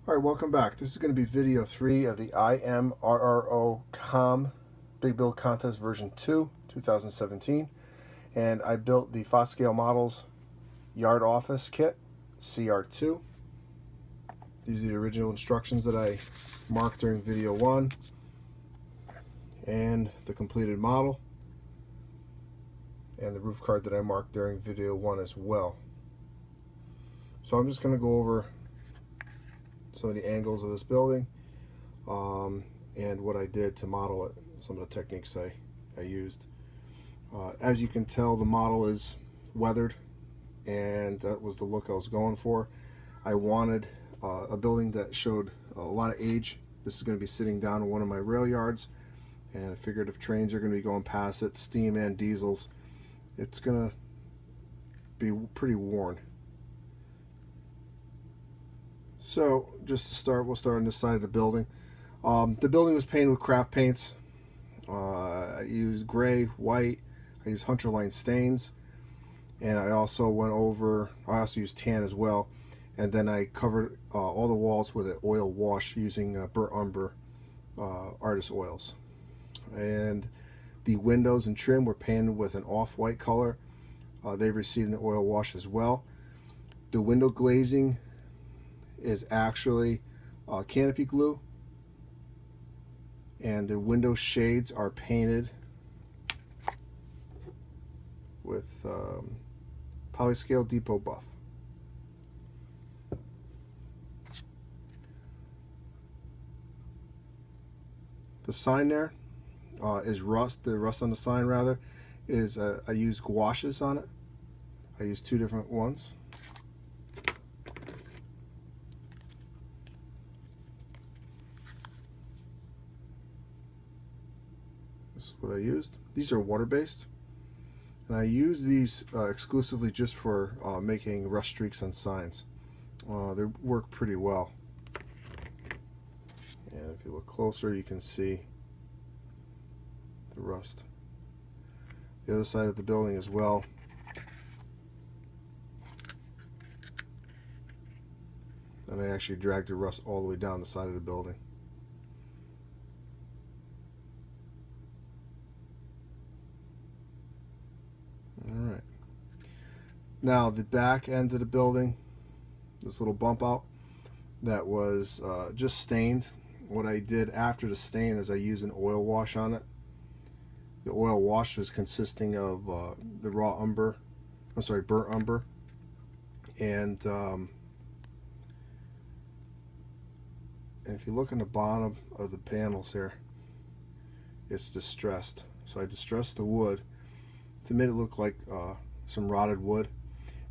Alright, welcome back. This is going to be video 3 of the IMRROcom Big Build Contest version 2, 2017. And I built the Foscale Models Yard Office Kit, CR2. These are the original instructions that I marked during video 1. And the completed model. And the roof card that I marked during video 1 as well. So I'm just going to go over some of the angles of this building and what I did to model it, some of the techniques I used. As you can tell, the model is weathered, and that was the look I was going for. I wanted a building that showed a lot of age. This is going to be sitting down in one of my rail yards, and I figured if trains are going to be going past it, steam and diesels, it's going to be pretty worn. So just to start, we'll start on this side of the building. The building was painted with craft paints. I used gray, white, I used Hunter line stains, and I also used tan as well. And then I covered all the walls with an oil wash using burnt umber artist oils. And the windows and trim were painted with an off-white color. They received an oil wash as well. The window glazing is actually canopy glue, and the window shades are painted with Polyscale Depot Buff. The sign there is rust. The rust on the sign rather is I used gouaches on it. I used 2 different ones. This is what I used. These are water-based, and I use these exclusively just for making rust streaks on signs. They work pretty well, and if you look closer, you can see the rust. The other side of the building as well. And I actually dragged the rust all the way down the side of the building. Alright. Now the back end of the building, this little bump out that was just stained. What I did after the stain is I used an oil wash on it. The oil wash was consisting of the burnt umber, and if you look in the bottom of the panels here, it's distressed. So I distressed the wood to make it look like some rotted wood,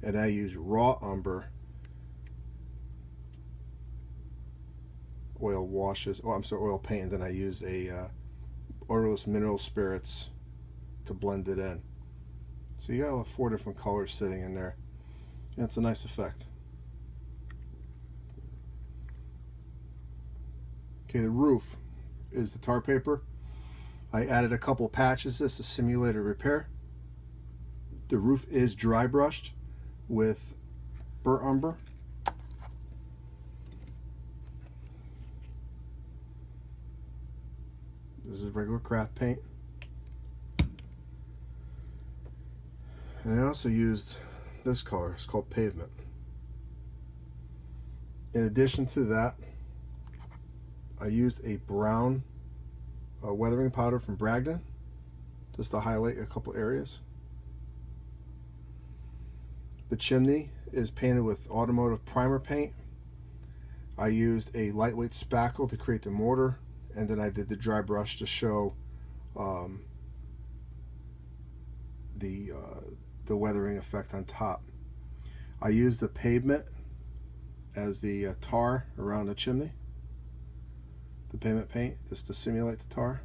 and I use raw umber oil washes. Oil paint, and then I use a odorless mineral spirits to blend it in. So you got 4 different colors sitting in there, and it's a nice effect. Okay, the roof is the tar paper. I added a couple patches this to simulate a repair. The roof is dry brushed with burnt umber. This is regular craft paint. And I also used this color. It's called Pavement. In addition to that, I used a brown weathering powder from Bragdon just to highlight a couple areas. The chimney is painted with automotive primer paint. I used a lightweight spackle to create the mortar, and then I did the dry brush to show the weathering effect on top. I used the pavement as the tar around the chimney, the pavement paint, just to simulate the tar.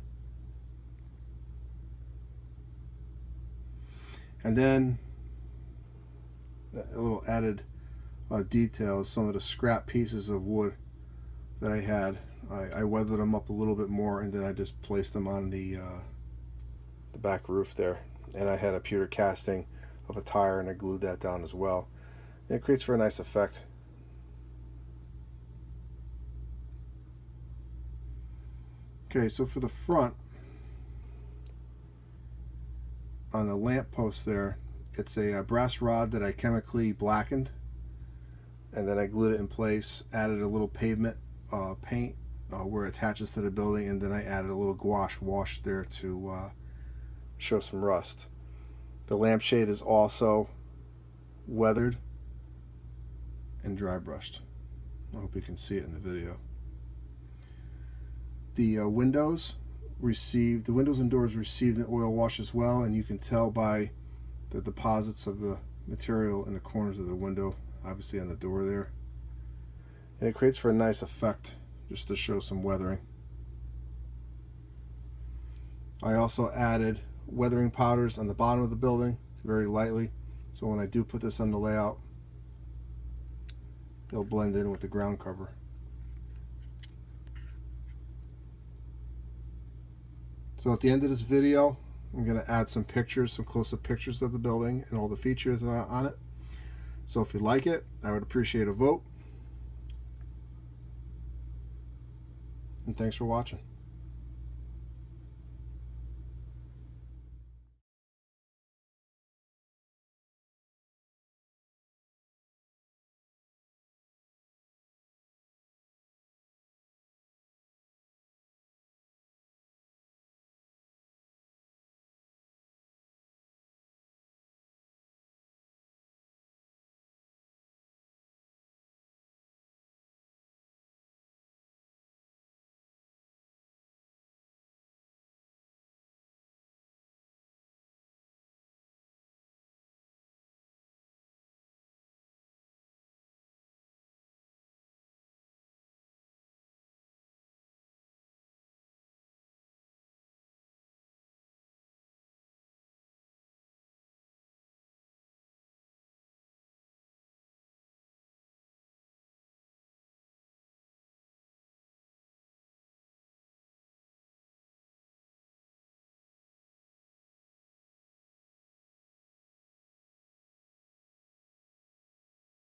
And then a little added detail is some of the scrap pieces of wood that I had. I weathered them up a little bit more, and then I just placed them on the back roof there. And I had a pewter casting of a tire, and I glued that down as well. And it creates for a nice effect. Okay, so for the front, on the lamp post there, it's a brass rod that I chemically blackened, and then I glued it in place, added a little pavement paint where it attaches to the building, and then I added a little gouache wash there to show some rust. The lampshade is also weathered and dry brushed. I hope you can see it in the video. The windows and doors received an oil wash as well, and you can tell by the deposits of the material in the corners of the window, obviously on the door there. And it creates for a nice effect just to show some weathering. I also added weathering powders on the bottom of the building very lightly, so when I do put this on the layout, they'll blend in with the ground cover. So at the end of this video, I'm going to add some pictures, some close-up pictures of the building and all the features on it. So if you like it, I would appreciate a vote. And thanks for watching.